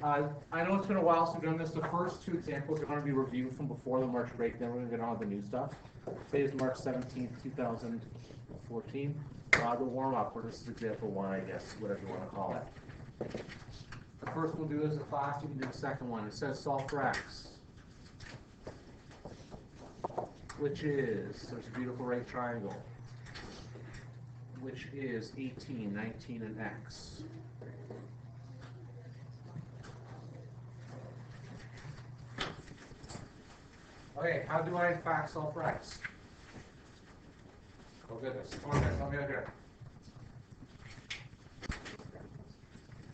I know it's been a while since we've done this. The first two examples are going to be reviewed from before the March break, then we're going to get on with the new stuff. Today is March 17th, 2014. The warm-up, or this is example one, I guess, whatever you want to call it. The first we'll do is a class, we can do the second one. It says solve for x, which is, there's a beautiful right triangle, which is 18, 19, and x. Okay, how do I in fact solve for x? Oh goodness, come on guys, help me out here.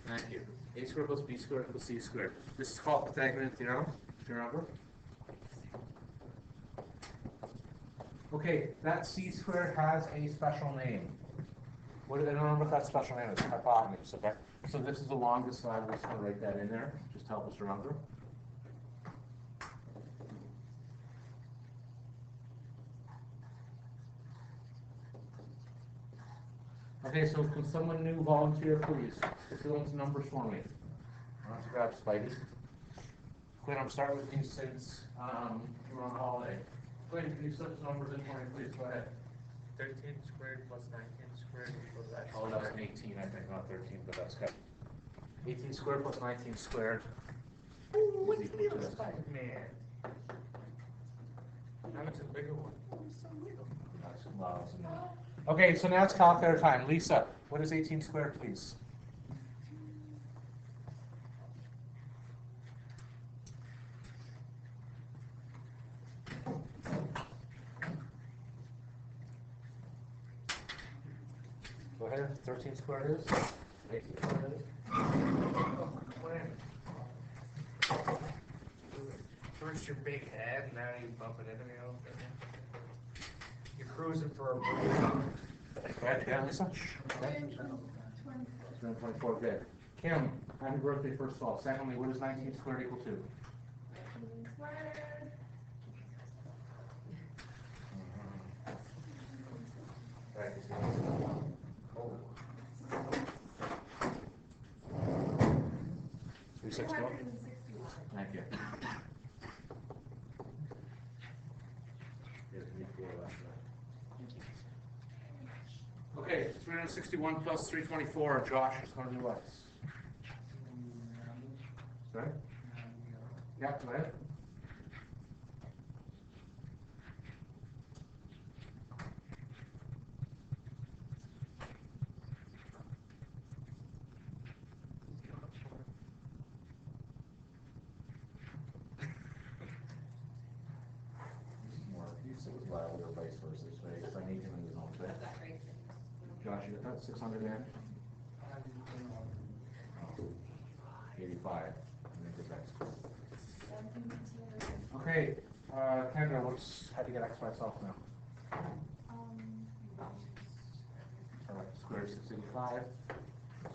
Thank you. A squared plus b squared equals c squared. This is called Pythagorean theorem, do you remember? Okay, that c squared has a special name. What do they remember what that special name is? Hypotenuse, okay? So this is the longest side, we're just going to write that in there, just to help us remember. Okay, so can someone new volunteer, please? Fill in some numbers for me. Why don't you grab Spidey? Quinn, I'm starting with you since you're on holiday. Quinn, can you set the numbers in for me, please? Go ahead. 13 squared plus 19 squared equals x. Oh, that was an 18, I think, not 13, but that's good. 18 squared plus 19 squared. Ooh, what's the little Spider-Man? How much is the bigger one? Oh, it's so little. That's lousy. Okay, so now it's calculator time. Lisa, what is 18 squared, please? Go ahead. 13 squared is? 18 squared is? First your big head, now you bump it into me all of a sudden. You're cruising for a break. Right, yeah, Lisa? 24, good. Kim, happy birthday, first of all. Secondly, what is 19 squared equal to? 19 squared. Right, Oh. 361? Thank you. Okay, 361 plus 324. Josh is going to do what? Sorry? Yeah, go ahead. Or vice versa, right? If I need him in his own bed. Josh, you got that 600 man? 85. I think that's okay, Kendra, how do you get x by itself now? Alright, square root of 685.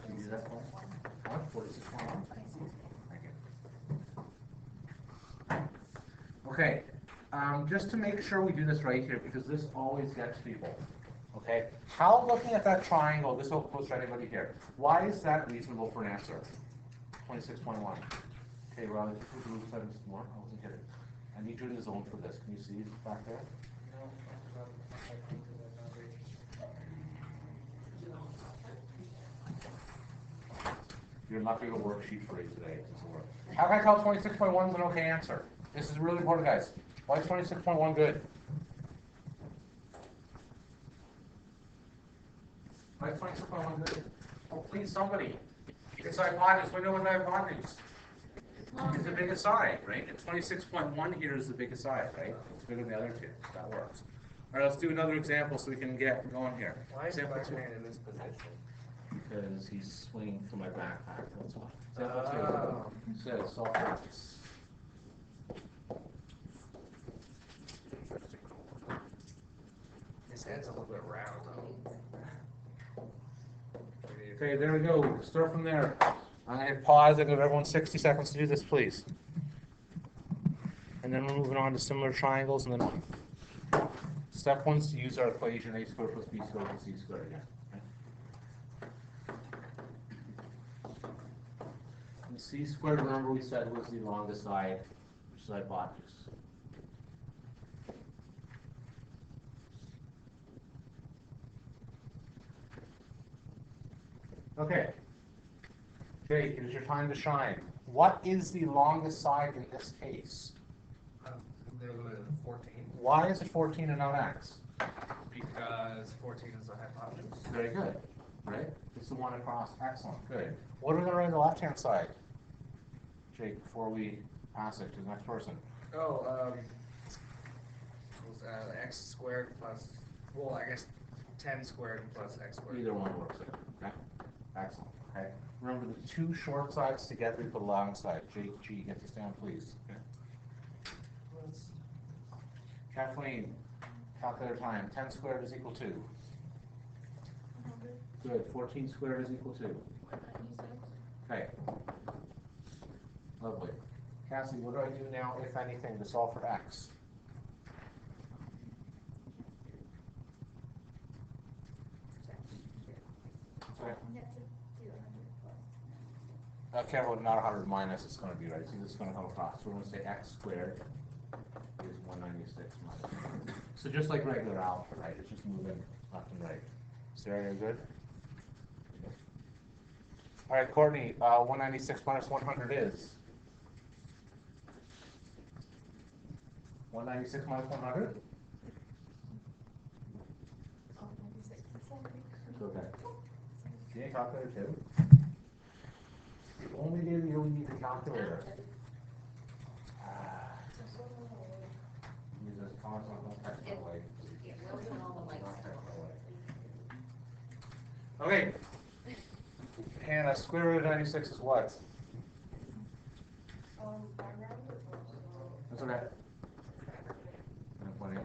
Can you do that for me? What? 46.1? Thank you. Okay. Just to make sure we do this right here, because this always gets people. Okay? How, looking at that triangle, this will close to anybody here, why is that reasonable for an answer? 26.1. Okay, Ron, if you could move 7 more, I wasn't kidding. I need you in the zone for this. Can you see back there? You're not doing a worksheet for it today. How can I tell 26.1 is an okay answer? This is really important, guys. Why is 26.1 good? Why is 26.1 good? Oh, please, somebody. It's hypotenuse. We know what the hypotenuse. It's the biggest side, right? And 26.1 here is the biggest side, right? It's bigger than the other two. That works. All right, let's do another example so we can get going here. Why is Spider-Man in this position? Because he's swinging from my backpack. That's why. Example 2. It says solve x. His head's a little bit round. Okay, there we go. Start from there. I'm going to hit pause. I give everyone 60 seconds to do this, please. And then we're moving on to similar triangles, and then on. Step 1 is to use our equation a squared plus b squared plus c squared again. And c squared, remember we said was the longest side, which is hypotenuse. Okay. Jake, it is your time to shine. What is the longest side in this case? They're the 14. Why is it 14 and not x? Because 14 is the hypotenuse. Very good, right? It's the one across. Excellent, good. What are we going to write on the left-hand side, Jake, before we pass it to the next person? Oh, x squared plus, well, I guess 10 squared plus x squared. Either one works, okay? Excellent, okay? Remember the two short sides together equal the long side. Jake, G, get this down, please. Okay. Kathleen, calculator time. 10 squared is equal to? 100. Good. 14 squared is equal to? 196. Okay. Lovely. Cassie, what do I do now, if anything, to solve for x? Okay. Okay, well, not 100 minus, it's going to be right. See, this is going to come across. So we're going to say x squared is 196 minus. So just like regular algebra, right? It's just moving left and right. Sarah, you good? All right, Courtney, 196 minus 100 is? 196 minus 100? Oh, 96. Sorry. It's okay. You need a calculator too? The only day that you really need a calculator. Use this constant, don't text my way. Okay. Hannah, square root of 96 is what? I rounded it up, so That's okay. 1.8.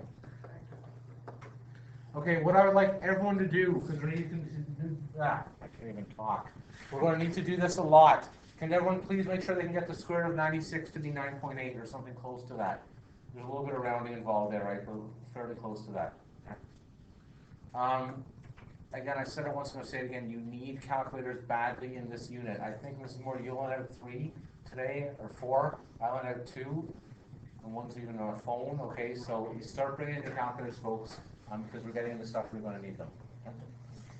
Okay, what I would like everyone to do, because we need to do that. I can't even talk. We're going to need to do this a lot. Can everyone please make sure they can get the square root of 96 to be 9.8 or something close to that? There's a little bit of rounding involved there, right? But fairly close to that. Again, I said it once, I'm going to say it again. You need calculators badly in this unit. I think, Mrs. Moore, you only have 3 today, or 4. I only have 2, and one's even on a phone. Okay, so you start bringing your calculators, folks, because we're getting into stuff we're going to need them.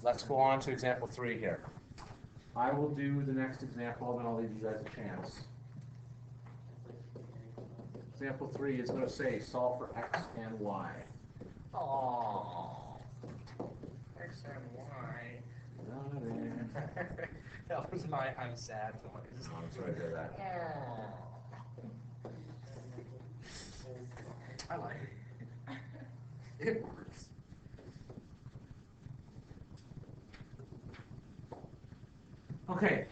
Let's go on to example 3 here. I will do the next example, and then I'll leave you guys a chance. Example 3 is going to say solve for x and y. Aww. X and Y. That was my I'm sad noise. I'm sorry to hear that. I like it. It works. Okay,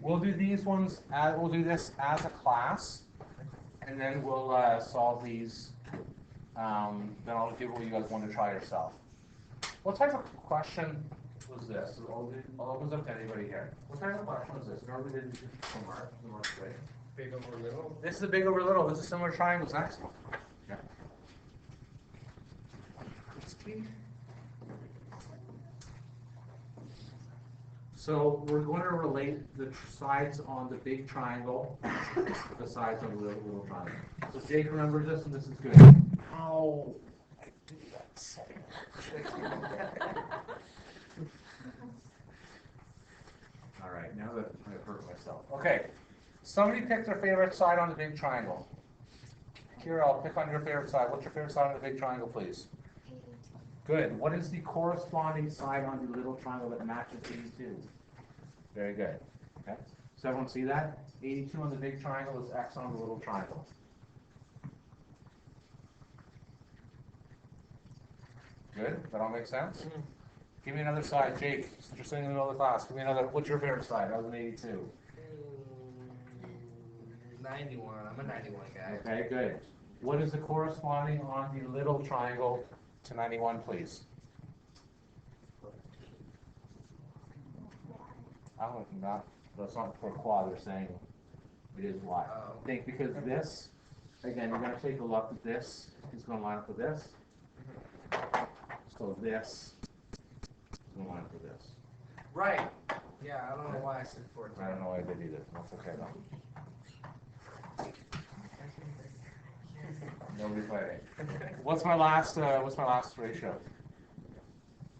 we'll do these ones. We'll do this as a class, and then we'll solve these. Then I'll give what you guys want to try yourself. What type of question was this? I'll open up to anybody here. What type of question was this? Remember we did the mark, right? Big over little. This is a big over little. This is similar triangles. Excellent. Yeah. So we're going to relate the sides on the big triangle to the sides on the little triangle. So Jake remembers this, and this is good. Ow! I do that so much. All right, now that I've hurt myself. Okay, somebody pick their favorite side on the big triangle. Kira, I'll pick on your favorite side. What's your favorite side on the big triangle, please? Good. What is the corresponding side on the little triangle that matches these two? Very good. Okay. Does everyone see that? 82 on the big triangle is x on the little triangle. Good. That all makes sense? Mm-hmm. Give me another side, Jake. Since you're sitting in the middle of the class, give me another. What's your favorite side? Other than 82. 91. I'm a 91 guy. Okay. Good. What is the corresponding on the little triangle to 91, please? I don't know. That's not for a quad. They're saying it is y. I think because this, again, you're going to take a look at this. Is going to line up with this. So this is going to line up with this. Right. Yeah, I don't know why I said 14. I don't know why I did either. That's okay though. Nobody fighting. What's my last ratio?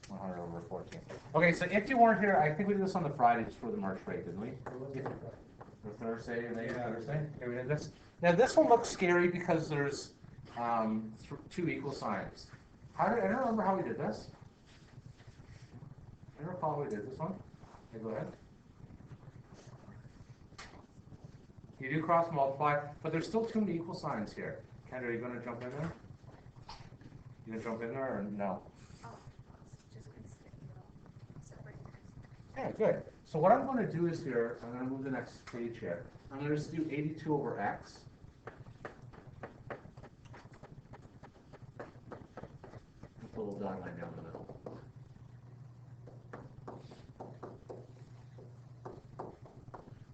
100 over 14. Okay, so if you weren't here, I think we did this on the Friday just for the March rate, didn't we? Or Thursday, maybe Thursday? Okay, we did this. Now this one looks scary because there's two equal signs. I don't remember how we did this. I don't recall how we did this one. Okay, go ahead. You do cross multiply, but there's still two equal signs here. Kendra, are you going to jump in there? You going to jump in there or no? Oh, just gonna stick it all separate. Yeah, good. So what I'm going to do is here, I'm going to move the next page here. I'm going to just do 82 over x. With a little dotted line down the middle.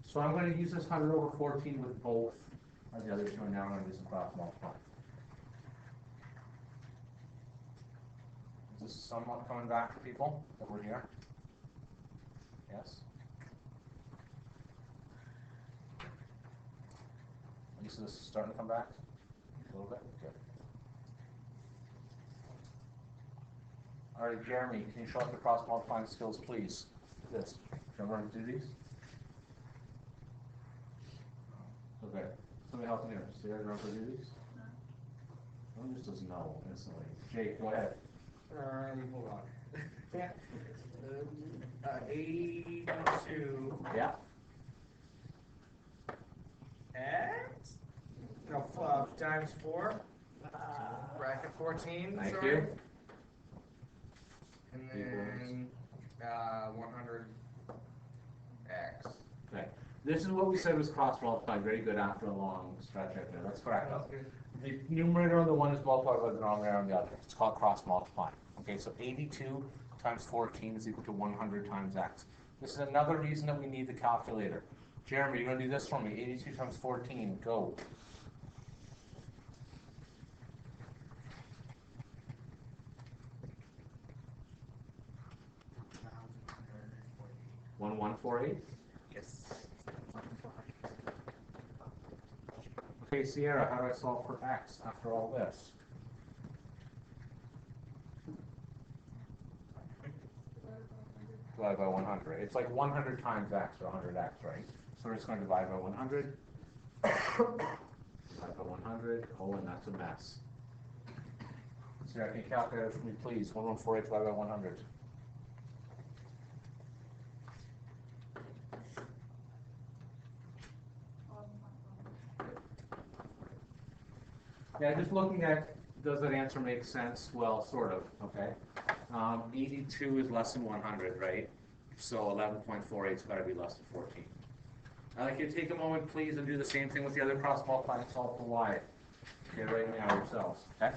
So I'm going to use this 100 over 14 with both of the other two, and now I'm going to do some cross multiply. Is this somewhat coming back to people that were here? Yes? Lisa, this is starting to come back a little bit? Good. All right, Jeremy, can you show up the cross multiplying skills, please? This. Do you remember to do these? Okay. Somebody help me here. See, I remember to do these? No. One just doesn't know instantly. Jake, go ahead. Hold on. Yeah. 82 Yeah. x? No, times 4. Bracket 14. Thank sorry. you. And then 100 x. Okay. This is what we said was cross multiplying. Very good after a long stretch right there. That's correct. The numerator on the one is multiplied by the denominator on the other. It's called cross multiplying. Okay, so 82 times 14 is equal to 100 times x. This is another reason that we need the calculator. Jeremy, you're going to do this for me. 82 times 14, go. One 148. Yes. Okay, Sierra, how do I solve for x after all this? Divide by 100. It's like 100 times x or 100x, right? So we're just going to divide by 100. Divide by 100. Oh, and that's a mess. Sierra, can you calculate it for me, please? 1148 divided by 100. Yeah, just looking at, does that answer make sense? Well, sort of, okay. 82 is less than 100, right? So 11.48 has got to be less than 14. I'd like you to take a moment, please, and do the same thing with the other cross multiply and solve for y. Okay, right now yourselves, okay?